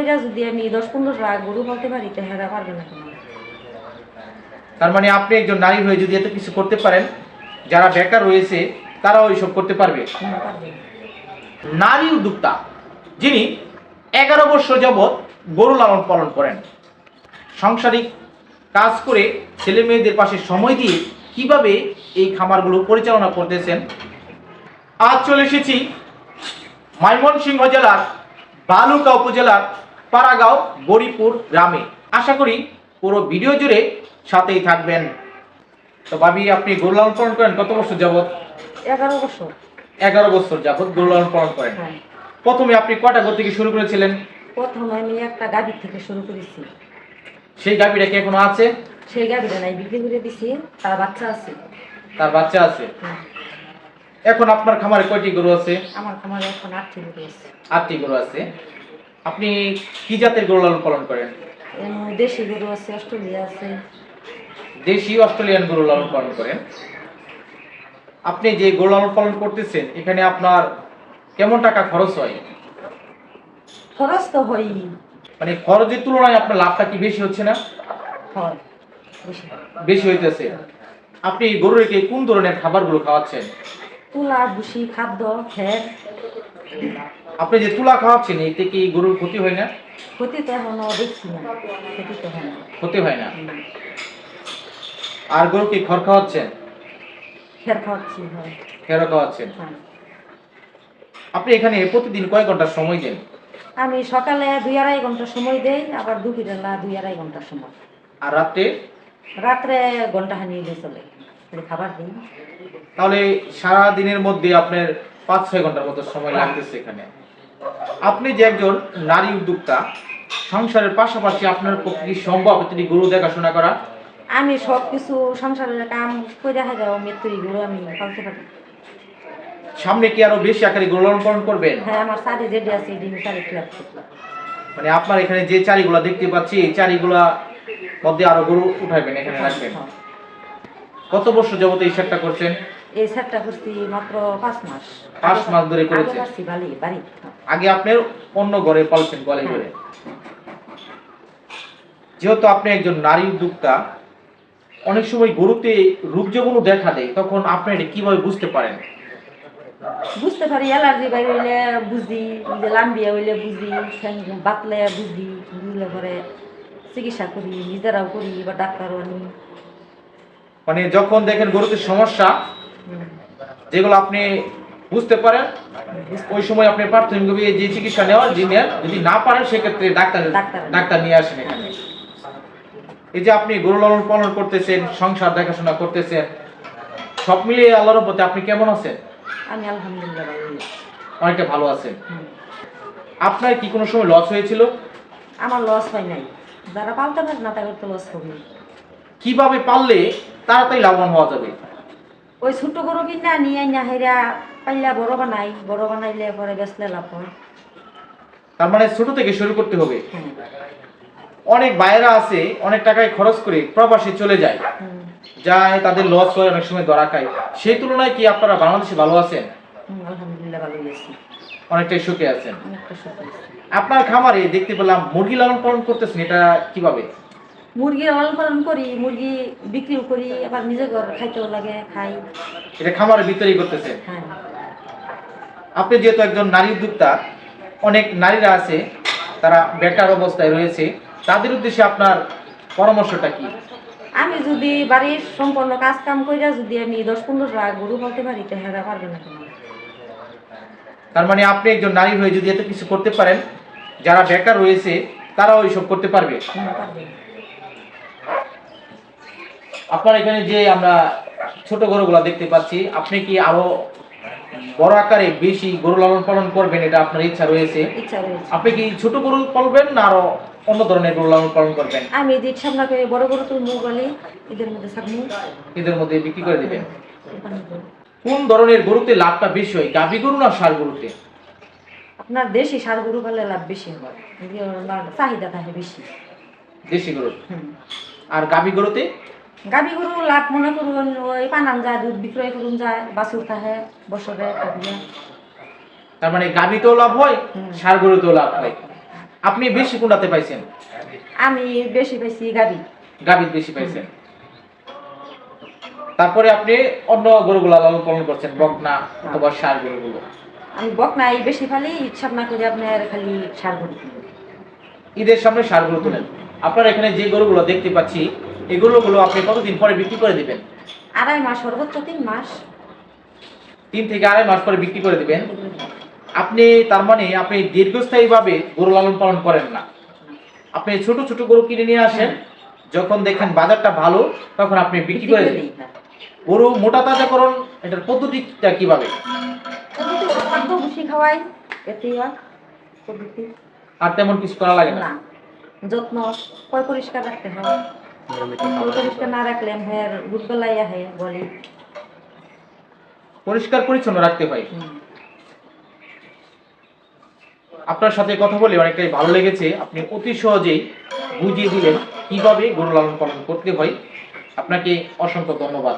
কইরা যদি আমি 10-15টা গরু পালতে পারি তাহলে হেরা পারবে না কেন? তার মানে আপনি একজন নারী হয়ে যদি এত কিছু করতে পারেন, যারা বেকার রয়েছে তারাও এইসব করতে পারবে। পারবে না। নারী উদ্যোক্তা যিনি 11 বছর যাবৎ গরু লালন পালন করেন, সাংসারিক কাজ করে ছেলে মেয়েদের পাশে সময় দিয়ে কিভাবে এই খামারগুলো পরিচালনা করতেছেন। আজ চলে এসেছি ময়মনসিংহ জেলার বালুকা উপজেলার পাড়াগাঁও গরিপুর গ্রামে। আশা করি পুরো ভিডিও জুড়ে সাথেই থাকবেন। তো ভাবি, আপনি গরু লালন পালন করেন কত বছর যাবৎ? 11 বছর। 11 বছর যাবৎ গরু লালন পালন করেন। হ্যাঁ। প্রথমে আপনি কয়টা গরু থেকে শুরু করেছিলেন? প্রথমে আমি একটা গাভী থেকে শুরু করেছি। সেই গাভীটা কি এখনো আছে? সেই গাভীটা নাই, বিক্রি করে দিছি, তার বাচ্চা আছে। তার বাচ্চা আছে। হ্যাঁ। এখন আপনার খামারে কয়টি গরু আছে? আমার খামারে এখন 8টি গরু আছে। 8টি গরু আছে। আপনি কি জাতের গরু লালন পালন করেন? দেশি গরু আছে, অস্ট্রেলিয়া আছে। দেশি অস্ট্রেলিয়ান গরু লালন পালন করেন। আপনি যে গরু লালন পালন করতেছেন, এখানে আপনার কেমন টাকা খরচ হয়? খরচ তো হয়ই। মানে খরচের তুলনায় আপনার লাভটা কি বেশি হচ্ছে না? হয় বেশি। বেশি হইতেছে। আপনি গরুকে কোন ধরনের খাবারগুলো খাওয়াচ্ছেন? তুলা, ভুসি, খাদ্য, ফ্যাট। আপনি যে তুলা খাওয়াচ্ছেন, এতে কি গরুর ক্ষতি হয় না? ক্ষতি তো এখনো দেখছি না, ক্ষতি তো হয় না। ক্ষতি হয় না। আর গরুকে খড় খাওয়াচ্ছেন? খের খাওয়াচ্ছি, হয়। খেরও খাওয়াচ্ছেন। হ্যাঁ। আপনি এখানে প্রতিদিন কয় ঘন্টা সময় দেন? আমি সকালে 2-2.5 ঘন্টা সময় দেই, আবার দুপুরবেলা 2-2.5 ঘন্টা সময়। আর রাতে? রাত্রে ঘন্টা হানি দিয়ে চলে, খাবার দিই। তাহলে সারা দিনের মধ্যে আপনার 5-6 ঘন্টার মতো সময় লাগতেছে এখানে। আপনি যে একজন নারী উদ্যোক্তা, সংসারের পাশাপাশি আপনার পক্ষে কি সম্ভব এতটি গরু দেখাশোনা করা? আমি সব কিছু সংসারের কাম করে দেখা যাও, মেত্রী গরু আমি পালতে পারি। সামনে কি আরো বেশি আকারে গরু লালন পালন করবেন? হ্যাঁ, আমার সাথে যেটি আছে এটি সাড়ে ক্লাব। মানে আপনার এখানে যে চারিগুলা দেখতে পাচ্ছি, এই চারিগুলা মধ্যে আরো গরু উঠাইবেন, এখানে রাখবেন। কত বছর যাবত এই সেটটা করছেন? এই সেটটা করছি মাত্র 5 মাস। 5 মাস ধরে করেছেন। বাড়ি। আগে আপনার অন্য ঘরে পালছেন, গলে ঘরে। যেহেতু আপনি একজন নারী উদ্যোক্তা, অনেক সময় গরুতে রোগ যখন দেখা দেয়, তখন আপনি এটা কিভাবে বুঝতে পারেন? বুঝতে পারি, অ্যালার্জি বাইরে হইলে বুঝি, যে লাম্বিয়া হইলে বুঝি, বাতলে বুঝি, বুঝলে পরে চিকিৎসা করি, নিজেরাও করি বা ডাক্তারও আনি। মানে যখন দেখেন গরুতে সমস্যা, যেগুলো আপনি বুঝতে পারেন, ওই সময় আপনি প্রাথমিকভাবে যে চিকিৎসা নেওয়ার যদি না পারেন, সেক্ষেত্রে ডাক্তার নিয়ে আসেন এখানে। এই যে আপনি গরু লালন পালন করতেছেন, সংসার দেখাশোনা করতেছেন, সব মিলিয়ে আল্লাহর রহমতে আপনি কেমন আছেন? আমি আলহামদুলিল্লাহ ভালো আছি। অনেকটা ভালো আছেন। আপনার কি কোনো সময় লস হয়েছিল? আমার লস হয় নাই, যারা পালতে পারে না তাদের তো লস হবে। কিভাবে পাললে তাড়াতাড়ি লাভবান হওয়া যাবে? ওই ছোট গরু কিনা নিয়ে না হেরা পাইলা বড় বানাইলে পরে বেচলে লাভ হয়। তার মানে ছোট থেকে শুরু করতে হবে। হ্যাঁ। অনেক বাইরা আছে, অনেক টাকায় খরচ করে প্রবাসে চলে যায়, তাদের লস হয়, অনেক সময় ধরা খায়। সেই তুলনায় কি আপনারা বাংলাদেশে ভালো আছেন? আলহামদুলিল্লাহ ভালো আছি। অনেকটাই সুখে আছেন। অনেকটা সুখী আছি। আপনার খামারে দেখতে পেলাম মুরগি লালন পালন করতেছেন, এটা কিভাবে? মুরগি লালন পালন করি, মুরগি বিক্রিও করি, আবার নিজে ঘর খাইতেও লাগে, খাই। এটা খামারের ভিতরেই করতেছেন? হ্যাঁ। আপনি যেহেতু একজন নারী উদ্যোক্তা, অনেক নারীরা আছে তারা বেকার অবস্থায় রয়েছে, তাদের উদ্দেশ্যে আপনার পরামর্শটা কি? আমি যদি বাড়ির সম্পূর্ণ কাজ কাম কইরা যদি আমি 10-15টা গরু পালতে পারি তাহলে পারবে না কেন? তার মানে আপনি একজন নারী হয়ে যদি এত কিছু করতে পারেন, যারা বেকার রয়েছে তারাও এইসব করতে পারবে। পারবে। আপনার এখানে যে আমরা ছোট গরুগুলা দেখতে পাচ্ছি, আপনি কি আরো বড় আকারে বেশি গরু লালন পালন করবেন, এটা আপনার ইচ্ছা রয়েছে? ইচ্ছা রয়েছে। আপনি কি ছোট গরু পালবেন না আরো অন্য ধরনের গরু লালন পালন করবেন? আমি যে সামনে করে বড় গরু তো মুখ বলে এদের মধ্যে সামনে এদের মধ্যে বিক্রি করে দিবেন। কোন ধরনের গরুতে লাভটা বেশি হয়, গাভী গরু না ষাঁড় গরুতে? আপনার দেশি ষাঁড় গরু পালে লাভ বেশি হয়, চাহিদা থাকে বেশি দেশি গরু। আর গাভী গরুতে? গাভী গরু লাভ মনে করুন ওই পানান যায়, দুধ বিক্রয় করুন যায়, বাছুর থাকে বছরে। তার মানে গাভীতেও লাভ হয়, ষাঁড় গরুতেও লাভ হয়। আপনি বেশি কোনটাতে পাইছেন? আমি বেশি পাইছি গাবি। গাভীর বেশি পাইছেন। তারপরে আপনি অন্য গরুগুলো লালন পালন করছেন, বকনা অথবা ষাঁড় গরুগুলো। আমি বকনাই বেশি ফালি, ইচ্ছা না করে আপনার খালি সার গরু কিনি। ঈদের সামনে ষাঁড় গরু তোলেন। আপনার এখানে যে গরুগুলো দেখতে পাচ্ছি, এই গরুগুলো আপনি কতদিন পরে বিক্রি করে দিবেন? 2.5 মাস, সর্বোচ্চ 3 মাস। 3 থেকে 2.5 মাস পরে বিক্রি করে দিবেন। আপনি তার মানে আপনি দীর্ঘস্থায়ীভাবে গরু লালন পালন করেন না, আপনি ছোট ছোট গরু কিনে নিয়ে আসেন, যখন দেখেন বাজারটা ভালো তখন আপনি বিক্রি করে দিন। দিই না। গরু মোটা তাজাকরণ এটার পদ্ধতিটা কিভাবে? খাদ্য ভুসি খাওয়াই, এতেই হয় পদ্ধতি। আর তেমন কিছু করা লাগে না। না, যত্ন পয় পরিষ্কার রাখতে হয়। পয় পরিষ্কার না রাখলে ভের দুধবেলাই আহে বলি। পরিষ্কার পরিচ্ছন্ন রাখতে হয়। আপনার সাথে কথা বলে অনেকটাই ভালো লেগেছে। আপনি অতি সহজেই বুঝিয়ে দিলেন কিভাবে গরু লালন পালন করতে হয়। আপনাকে অসংখ্য ধন্যবাদ।